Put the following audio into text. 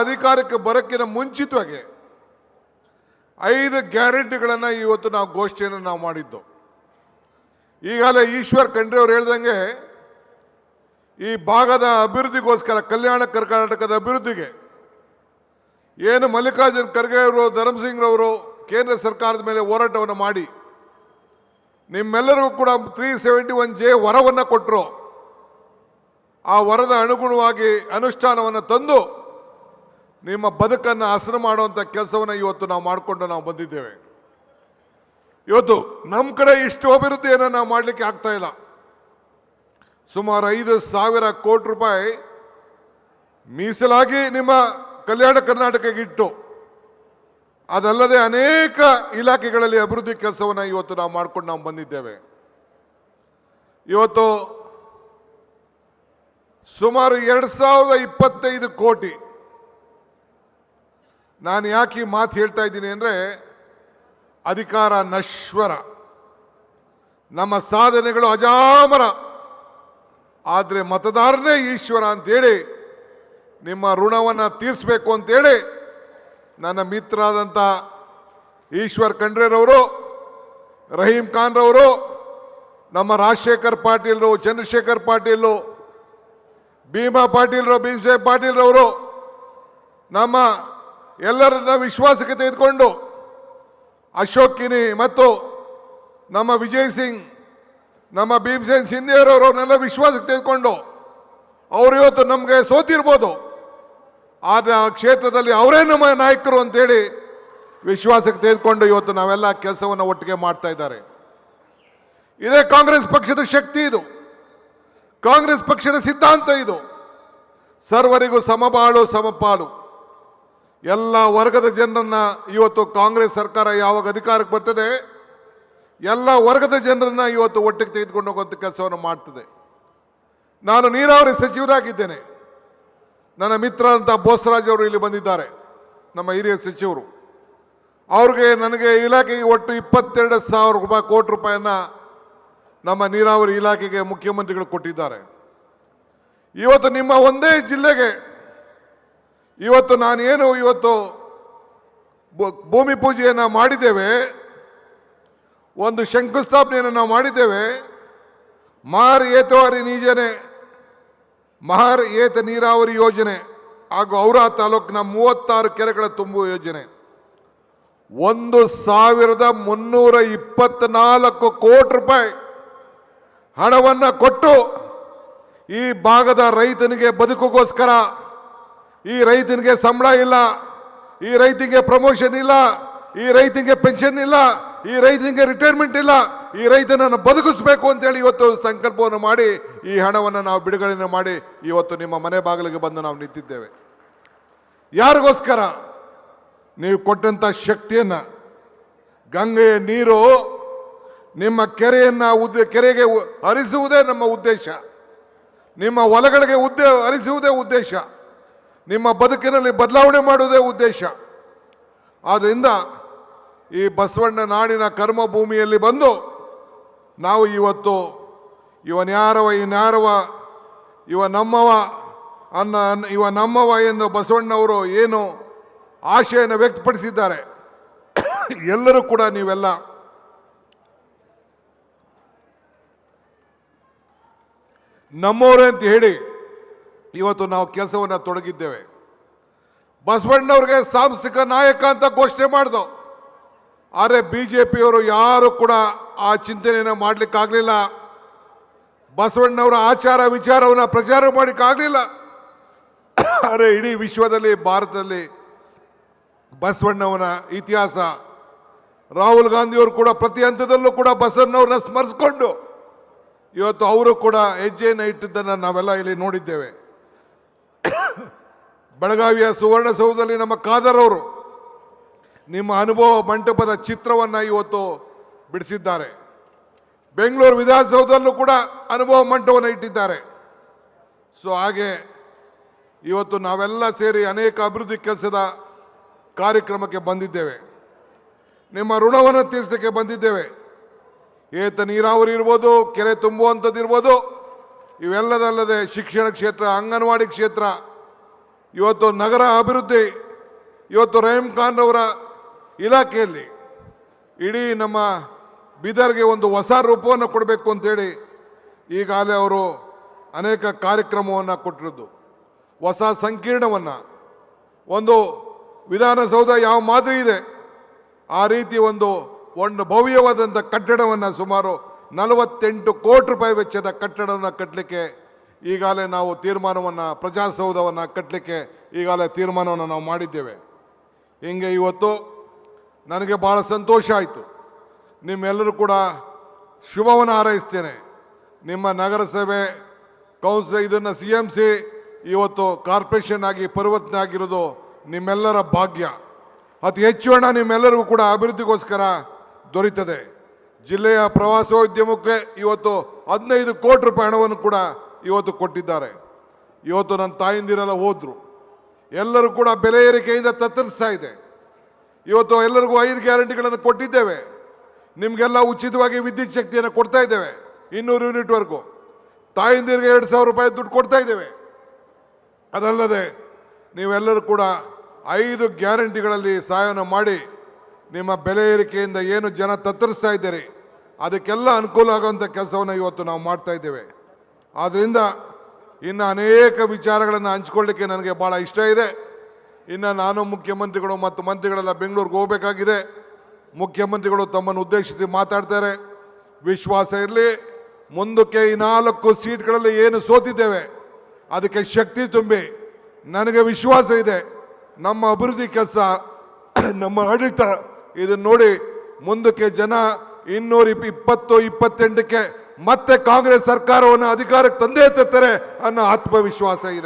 ಅಧಿಕಾರಕ್ಕೆ ಬರೋಕ್ಕಿಂತ ಮುಂಚಿತವಾಗಿ 5 ಗ್ಯಾರಂಟಿಗಳನ್ನು ಇವತ್ತು ನಾವು ಘೋಷಣೆಯನ್ನು ನಾವು ಮಾಡಿದ್ದು. ಈಗಾಗಲೇ ಈಶ್ವರ್ ಖಂಡ್ರೆ ಅವರು ಹೇಳ್ದಂಗೆ ಈ ಭಾಗದ ಅಭಿವೃದ್ಧಿಗೋಸ್ಕರ ಕಲ್ಯಾಣ ಕರ್ನಾಟಕದ ಅಭಿವೃದ್ಧಿಗೆ ಏನು ಮಲ್ಲಿಕಾರ್ಜುನ್ ಖರ್ಗೆ ಅವರು ಧರ್ಮಸಿಂಗ್ರವರು ಕೇಂದ್ರ ಸರ್ಕಾರದ ಮೇಲೆ ಹೋರಾಟವನ್ನು ಮಾಡಿ ನಿಮ್ಮೆಲ್ಲರಿಗೂ ಕೂಡ 371J ವರವನ್ನು ಕೊಟ್ಟರು. ಆ ವರದ ಅನುಗುಣವಾಗಿ ಅನುಷ್ಠಾನವನ್ನು ತಂದು ನಿಮ್ಮ ಬದುಕನ್ನು ಹಸನು ಮಾಡುವಂಥ ಕೆಲಸವನ್ನು ಇವತ್ತು ನಾವು ಮಾಡಿಕೊಂಡು ನಾವು ಬಂದಿದ್ದೇವೆ. ಇವತ್ತು ನಮ್ಮ ಕಡೆ ಇಷ್ಟು ಅಭಿವೃದ್ಧಿಯನ್ನು ನಾವು ಮಾಡಲಿಕ್ಕೆ ಆಗ್ತಾ ಇಲ್ಲ. ಸುಮಾರು 5,000 ಕೋಟಿ ರೂಪಾಯಿ ಮೀಸಲಾಗಿ ನಿಮ್ಮ ಕಲ್ಯಾಣ ಕರ್ನಾಟಕಕ್ಕೆ ಇಟ್ಟು, ಅದಲ್ಲದೆ ಅನೇಕ ಇಲಾಖೆಗಳಲ್ಲಿ ಅಭಿವೃದ್ಧಿ ಕೆಲಸವನ್ನು ಇವತ್ತು ನಾವು ಮಾಡ್ಕೊಂಡು ನಾವು ಬಂದಿದ್ದೇವೆ. ಇವತ್ತು ಸುಮಾರು 2025 ಕೋಟಿ. ನಾನು ಯಾಕೆ ಈ ಮಾತು ಹೇಳ್ತಾ ಇದ್ದೀನಿ ಅಂದರೆ, ಅಧಿಕಾರ ನಶ್ವರ, ನಮ್ಮ ಸಾಧನೆಗಳು ಅಜಾಮರ, ಆದರೆ ಮತದಾರನೇ ಈಶ್ವರ ಅಂತೇಳಿ ನಿಮ್ಮ ಋಣವನ್ನು ತೀರಿಸಬೇಕು ಅಂತೇಳಿ ನನ್ನ ಮಿತ್ರರಾದಂಥ ಈಶ್ವರ್ ಖಂಡ್ರೆರವರು, ರಹೀಂ ಖಾನ್ರವರು, ನಮ್ಮ ರಾಜಶೇಖರ್ ಪಾಟೀಲ್ರು, ಚಂದ್ರಶೇಖರ್ ಪಾಟೀಲು, ಭೀಮಾ ಪಾಟೀಲ್ರು, ಭೀಮಸೇನ್ ಪಾಟೀಲ್ರವರು ನಮ್ಮ ಎಲ್ಲರನ್ನ ವಿಶ್ವಾಸಕ್ಕೆ ತೆಗೆದುಕೊಂಡು ಅಶೋಕ್ ಕಿನಿ ಮತ್ತು ನಮ್ಮ ವಿಜಯ್ ಸಿಂಗ್, ನಮ್ಮ ಭೀಮಸೇನ್ ಸಿಂಧೇರವರನ್ನೆಲ್ಲ ವಿಶ್ವಾಸಕ್ಕೆ ತೆಗೆದುಕೊಂಡು ಅವರು ಇವತ್ತು ನಮಗೆ ಸೋತಿರ್ಬೋದು, ಆದರೆ ಆ ಕ್ಷೇತ್ರದಲ್ಲಿ ಅವರೇ ನಮ್ಮ ನಾಯಕರು ಅಂತೇಳಿ ವಿಶ್ವಾಸಕ್ಕೆ ತೆಗೆದುಕೊಂಡು ಇವತ್ತು ನಾವೆಲ್ಲ ಕೆಲಸವನ್ನು ಒಟ್ಟಿಗೆ ಮಾಡ್ತಾ ಇದ್ದಾರೆ. ಇದೇ ಕಾಂಗ್ರೆಸ್ ಪಕ್ಷದ ಶಕ್ತಿ, ಇದು ಕಾಂಗ್ರೆಸ್ ಪಕ್ಷದ ಸಿದ್ಧಾಂತ, ಇದು ಸರ್ವರಿಗೂ ಸಮಬಾಳು ಸಮಪಾಲು. ಎಲ್ಲ ವರ್ಗದ ಜನರನ್ನ ಇವತ್ತು ಕಾಂಗ್ರೆಸ್ ಸರ್ಕಾರ ಯಾವಾಗ ಅಧಿಕಾರಕ್ಕೆ ಬರ್ತದೆ, ಎಲ್ಲ ವರ್ಗದ ಜನರನ್ನ ಇವತ್ತು ಒಟ್ಟಿಗೆ ತೆಗೆದುಕೊಂಡು ಹೋಗುವಂಥ ಕೆಲಸವನ್ನು ಮಾಡ್ತದೆ. ನಾನು ನೀರಾವರಿ ಸಚಿವರಾಗಿದ್ದೇನೆ. ನನ್ನ ಮಿತ್ರ ಅಂತ ಬೋಸರಾಜ್ ಅವರು ಇಲ್ಲಿ ಬಂದಿದ್ದಾರೆ, ನಮ್ಮ ಹಿರಿಯ ಸಚಿವರು. ಅವ್ರಿಗೆ ನನಗೆ ಇಲಾಖೆಗೆ ಒಟ್ಟು 22,000 ಕೋಟಿ ರೂಪಾಯಿಯನ್ನು ನಮ್ಮ ನೀರಾವರಿ ಇಲಾಖೆಗೆ ಮುಖ್ಯಮಂತ್ರಿಗಳು ಕೊಟ್ಟಿದ್ದಾರೆ. ಇವತ್ತು ನಿಮ್ಮ ಒಂದೇ ಜಿಲ್ಲೆಗೆ ಇವತ್ತು ನಾನೇನು ಇವತ್ತು ಭೂಮಿ ಪೂಜೆಯನ್ನು ಮಾಡಿದ್ದೇವೆ, ಒಂದು ಶಂಕುಸ್ಥಾಪನೆಯನ್ನು ನಾವು ಮಾಡಿದ್ದೇವೆ. ಮಹಾರ್ ಏತವಾರಿ ನೀಜನೆ, ಮಹಾರ್ ಏತ ನೀರಾವರಿ ಯೋಜನೆ ಹಾಗೂ ಔರಾ ತಾಲೂಕಿನ 36 ಕೆರೆಗಳ ತುಂಬುವ ಯೋಜನೆ 1,324 ಕೋಟಿ ರೂಪಾಯಿ ಹಣವನ್ನು ಕೊಟ್ಟು ಈ ಭಾಗದ ರೈತನಿಗೆ ಬದುಕಿಗೋಸ್ಕರ, ಈ ರೈತನಿಗೆ ಸಂಬಳ ಇಲ್ಲ, ಈ ರೈತನಿಗೆ ಪ್ರಮೋಷನ್ ಇಲ್ಲ, ಈ ರೈತನಿಗೆ ಪೆನ್ಷನ್ ಇಲ್ಲ, ಈ ರೈತನಿಗೆ ರಿಟೈರ್ಮೆಂಟ್ ಇಲ್ಲ, ಈ ರೈತನನ್ನು ಬದುಕಿಸಬೇಕು ಅಂತೇಳಿ ಇವತ್ತು ಸಂಕಲ್ಪವನ್ನು ಮಾಡಿ ಈ ಹಣವನ್ನು ನಾವು ಬಿಡುಗಡೆಯನ್ನು ಮಾಡಿ ಇವತ್ತು ನಿಮ್ಮ ಮನೆ ಬಾಗಿಲಿಗೆ ಬಂದು ನಾವು ನಿಂತಿದ್ದೇವೆ. ಯಾರಿಗೋಸ್ಕರ? ನೀವು ಕೊಟ್ಟಂಥ ಶಕ್ತಿಯನ್ನು, ಗಂಗೆಯ ನೀರು ನಿಮ್ಮ ಕೆರೆಗೆ ಹರಿಸುವುದೇ ನಮ್ಮ ಉದ್ದೇಶ, ನಿಮ್ಮ ಹೊಲಗಳಿಗೆ ಹರಿಸುವುದೇ ಉದ್ದೇಶ, ನಿಮ್ಮ ಬದುಕಿನಲ್ಲಿ ಬದಲಾವಣೆ ಮಾಡುವುದೇ ಉದ್ದೇಶ. ಆದ್ದರಿಂದ ಈ ಬಸವಣ್ಣ ನಾಡಿನ ಕರ್ಮಭೂಮಿಯಲ್ಲಿ ಬಂದು ನಾವು ಇವತ್ತು ಇವನ್ಯಾರವ ಇವ ನಮ್ಮವ ಎಂದು ಬಸವಣ್ಣವರು ಏನು ಆಶೆಯನ್ನು ವ್ಯಕ್ತಪಡಿಸಿದ್ದಾರೆ, ಎಲ್ಲರೂ ಕೂಡ ನೀವೆಲ್ಲ ನಮ್ಮವರೇ ಅಂತ ಹೇಳಿ ಇವತ್ತು ನಾವು ಕೆಲಸವನ್ನು ತೊಡಗಿದ್ದೇವೆ. ಬಸವಣ್ಣವ್ರಿಗೆ ಸಾಂಸ್ಥಿಕ ನಾಯಕ ಅಂತ ಘೋಷಣೆ ಮಾಡ್ದು, ಆದರೆ BJPಯವರು ಯಾರು ಕೂಡ ಆ ಚಿಂತನೆಯನ್ನು ಮಾಡಲಿಕ್ಕಾಗಲಿಲ್ಲ. ಬಸವಣ್ಣವರ ಆಚಾರ ವಿಚಾರವನ್ನು ಪ್ರಚಾರ ಮಾಡಲಿಕ್ಕಾಗಲಿಲ್ಲ. ಆದರೆ ಇಡೀ ವಿಶ್ವದಲ್ಲಿ, ಭಾರತದಲ್ಲಿ ಬಸವಣ್ಣವನ ಇತಿಹಾಸ, ರಾಹುಲ್ ಗಾಂಧಿಯವರು ಕೂಡ ಪ್ರತಿ ಹಂತದಲ್ಲೂ ಕೂಡ ಬಸವಣ್ಣವ್ರನ್ನ ಸ್ಮರಿಸ್ಕೊಂಡು ಇವತ್ತು ಅವರು ಕೂಡ ಹೆಜ್ಜೆಯನ್ನು ಇಟ್ಟಿದ್ದನ್ನು ನಾವೆಲ್ಲ ಇಲ್ಲಿ ನೋಡಿದ್ದೇವೆ. ಬೆಳಗಾವಿಯ ಸುವರ್ಣಸೌಧದಲ್ಲಿ ನಮ್ಮ ಖಾದರ್ ಅವರು ನಿಮ್ಮ ಅನುಭವ ಮಂಟಪದ ಚಿತ್ರವನ್ನು ಇವತ್ತು ಬಿಡಿಸಿದ್ದಾರೆ. ಬೆಂಗಳೂರು ವಿಧಾನಸೌಧದಲ್ಲೂ ಕೂಡ ಅನುಭವ ಮಂಟಪವನ್ನು ಇಟ್ಟಿದ್ದಾರೆ. ಸೊ ಹಾಗೆ ಇವತ್ತು ನಾವೆಲ್ಲ ಸೇರಿ ಅನೇಕ ಅಭಿವೃದ್ಧಿ ಕೆಲಸದ ಕಾರ್ಯಕ್ರಮಕ್ಕೆ ಬಂದಿದ್ದೇವೆ. ನಿಮ್ಮ ಋಣವನ್ನು ತೀರಿಸಲಿಕ್ಕೆ ಬಂದಿದ್ದೇವೆ. ಏತ ನೀರಾವರಿ ಇರ್ಬೋದು, ಕೆರೆ ತುಂಬುವಂಥದ್ದು ಇರ್ಬೋದು, ಇವೆಲ್ಲದಲ್ಲದೆ ಶಿಕ್ಷಣ ಕ್ಷೇತ್ರ, ಅಂಗನವಾಡಿ ಕ್ಷೇತ್ರ, ಇವತ್ತು ನಗರ ಅಭಿವೃದ್ಧಿ ಇವತ್ತು ರಹೀಂ ಖಾನ್ ಅವರ ಇಲಾಖೆಯಲ್ಲಿ ಇಡೀ ನಮ್ಮ ಬೀದರ್ಗೆ ಒಂದು ಹೊಸ ರೂಪವನ್ನು ಕೊಡಬೇಕು ಅಂತೇಳಿ ಈಗಾಗಲೇ ಅವರು ಅನೇಕ ಕಾರ್ಯಕ್ರಮವನ್ನು ಕೊಟ್ಟಿರೋದು. ಹೊಸ ಸಂಕೀರ್ಣವನ್ನು, ಒಂದು ವಿಧಾನಸೌಧ ಯಾವ ಮಾದರಿ ಇದೆ ಆ ರೀತಿ ಒಂದು ಭವ್ಯವಾದಂಥ ಕಟ್ಟಡವನ್ನು, ಸುಮಾರು 48 ಕೋಟಿ ರೂಪಾಯಿ ವೆಚ್ಚದ ಕಟ್ಟಡವನ್ನು ಕಟ್ಟಲಿಕ್ಕೆ ಈಗಾಗಲೇ ನಾವು ತೀರ್ಮಾನವನ್ನು, ಪ್ರಜಾಸೌಧವನ್ನು ಕಟ್ಟಲಿಕ್ಕೆ ಈಗಾಗಲೇ ತೀರ್ಮಾನವನ್ನು ನಾವು ಮಾಡಿದ್ದೇವೆ. ಹಿಂಗೆ ಇವತ್ತು ನನಗೆ ಭಾಳ ಸಂತೋಷ ಆಯಿತು. ನಿಮ್ಮೆಲ್ಲರೂ ಕೂಡ ಶುಭವನ್ನು ಹಾರೈಸ್ತೇನೆ. ನಿಮ್ಮ ನಗರಸಭೆ ಕೌನ್ಸಿಲ್ ಇದನ್ನು CMC ಇವತ್ತು ಕಾರ್ಪೊರೇಷನ್ ಆಗಿ ಪರಿವರ್ತನೆ ಆಗಿರೋದು ನಿಮ್ಮೆಲ್ಲರ ಭಾಗ್ಯ. ಅತಿ ಹೆಚ್ಚು ಹಣ ನಿಮ್ಮೆಲ್ಲರಿಗೂ ಕೂಡ ಅಭಿವೃದ್ಧಿಗೋಸ್ಕರ ದೊರೀತದೆ. ಜಿಲ್ಲೆಯ ಪ್ರವಾಸೋದ್ಯಮಕ್ಕೆ ಇವತ್ತು 15 ಕೋಟಿ ರೂಪಾಯಿ ಹಣವನ್ನು ಕೂಡ ಇವತ್ತು ಕೊಟ್ಟಿದ್ದಾರೆ. ಇವತ್ತು ನನ್ನ ತಾಯಿಂದಿರೆಲ್ಲ ಹೋದರು, ಎಲ್ಲರೂ ಕೂಡ ಬೆಲೆ ಏರಿಕೆಯಿಂದ ತತ್ತರಿಸ್ತಾ ಇದೆ. ಇವತ್ತು ಎಲ್ಲರಿಗೂ 5 ಗ್ಯಾರಂಟಿಗಳನ್ನು ಕೊಟ್ಟಿದ್ದೇವೆ. ನಿಮಗೆಲ್ಲ ಉಚಿತವಾಗಿ ವಿದ್ಯುತ್ ಶಕ್ತಿಯನ್ನು ಕೊಡ್ತಾ ಇದ್ದೇವೆ, 200 ಯೂನಿಟ್ವರೆಗೂ. ತಾಯಿಂದಿರಿಗೆ 2,000 ರೂಪಾಯಿ ದುಡ್ಡು ಕೊಡ್ತಾ ಇದ್ದೇವೆ. ಅದಲ್ಲದೆ ನೀವೆಲ್ಲರೂ ಕೂಡ 5 ಗ್ಯಾರಂಟಿಗಳಲ್ಲಿ ಸಹಾಯವನ್ನು ಮಾಡಿ ನಿಮ್ಮ ಬೆಲೆ ಏರಿಕೆಯಿಂದ ಏನು ಜನ ತತ್ತರಿಸ್ತಾ ಇದ್ದೀರಿ ಅದಕ್ಕೆಲ್ಲ ಅನುಕೂಲ ಆಗುವಂಥ ಕೆಲಸವನ್ನು ಇವತ್ತು ನಾವು ಮಾಡ್ತಾ ಇದ್ದೇವೆ. ಆದ್ದರಿಂದ ಇನ್ನು ಅನೇಕ ವಿಚಾರಗಳನ್ನು ಹಂಚ್ಕೊಳ್ಳಿಕ್ಕೆ ನನಗೆ ಭಾಳ ಇಷ್ಟ ಇದೆ. ಇನ್ನು ನಾನು ಮುಖ್ಯಮಂತ್ರಿಗಳು ಮತ್ತು ಮಂತ್ರಿಗಳೆಲ್ಲ ಬೆಂಗಳೂರಿಗೆ ಹೋಗಬೇಕಾಗಿದೆ. ಮುಖ್ಯಮಂತ್ರಿಗಳು ತಮ್ಮನ್ನು ಉದ್ದೇಶಿಸಿ ಮಾತಾಡ್ತಾರೆ. ವಿಶ್ವಾಸ ಇರಲಿ, ಮುಂದಕ್ಕೆ ಈ 4 ಸೀಟ್ಗಳಲ್ಲಿ ಏನು ಸೋತಿದ್ದೇವೆ ಅದಕ್ಕೆ ಶಕ್ತಿ ತುಂಬಿ, ನನಗೆ ವಿಶ್ವಾಸ ಇದೆ ನಮ್ಮ ಅಭಿವೃದ್ಧಿ ಕೆಲಸ, ನಮ್ಮ ಆಡಳಿತ ಇದನ್ನು ನೋಡಿ ಮುಂದಕ್ಕೆ ಜನ 228ಕ್ಕೆ ಮತ್ತೆ ಕಾಂಗ್ರೆಸ್ ಸರ್ಕಾರವನ್ನು ಅಧಿಕಾರಕ್ಕೆ ತಂದೇ ತರ್ತಾರೆ ಅನ್ನೋ ಆತ್ಮವಿಶ್ವಾಸ ಇದೆ.